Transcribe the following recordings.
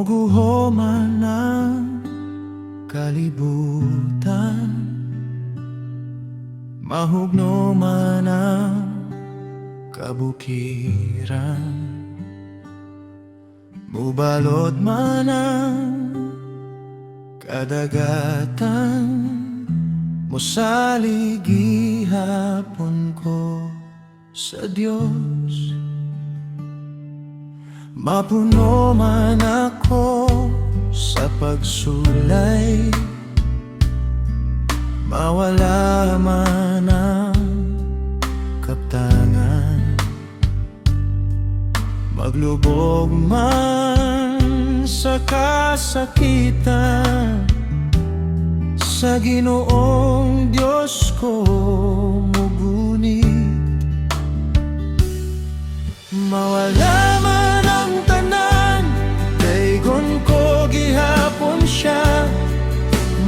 Ginuguhoman ng kalibutan, mahugno man ang kabukiran, mubalot man ang kadagatan, musalig gihapon ko sa Diyos. Mapuno man ako sa pagsulay, mawala man ang kaptangan, maglubog man sa kasakitan, sa Ginoong Diyos ko mugunit. Mawala man ang tanan, daygon ko gihapon siya.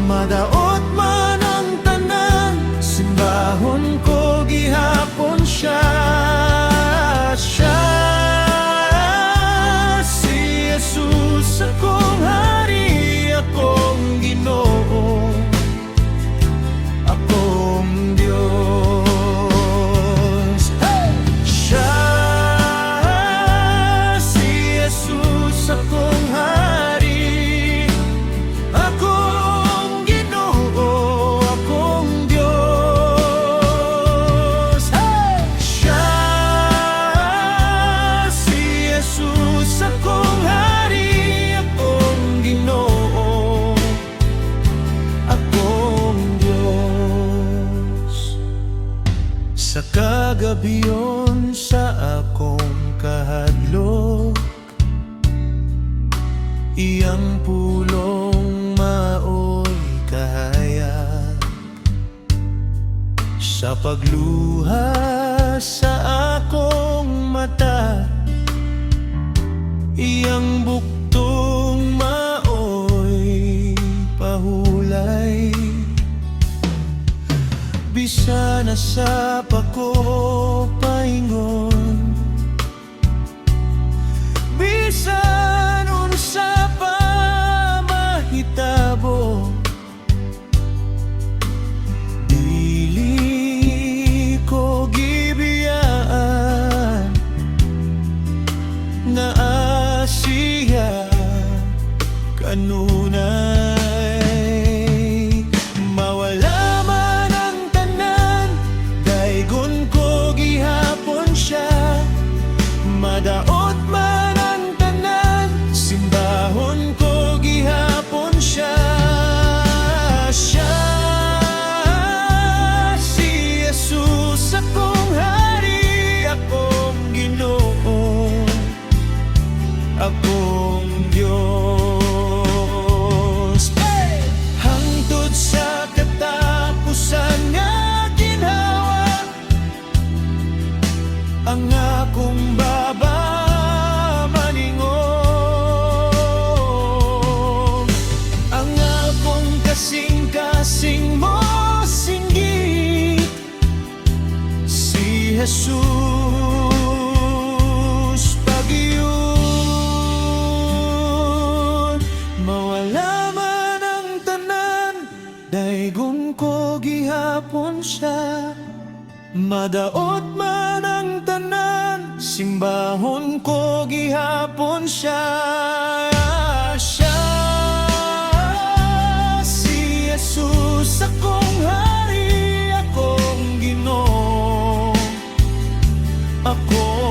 Madaot man ang tanan, simbahon ko gihapon siya. Siya si Jesus, akong hari, akong Ginoo, akong Diyos. Hey! Siya si Jesus, akong hari, akong Ginoo, akong Diyos. Hey! Siya si Jesus, akong hari, akong Ginoo, akong Diyos. Sa kagabiyon sa akong kahadlok, iyang pulong maoy kahayag. Sa pagluha sa akong mata, iyang buktong maoy pahulay. Bisa na sa pako paingon, bisan unsa pa mahitabo, dili ko gibiyaan nga siya kanunay. Mawala man ang tanan, daygon ko gihapon siya. Madaot man ang tanan, simbahon ko gihapon siya. Siya si Jesus, akong hari, akong Ginoo, akong Diyos. Hey! Hangtod sa katapusan nga ginhawa, ang akong baba maningon, ang akong kasing-kasing mo singgit, si Jesus pagiyun. Mawala man ang tanan, daygon ko gihapon siya. Madaot man ang tanan, simbahon ko gihapon siya. Siya si Jesus, akong hari, akong Ginoo, akong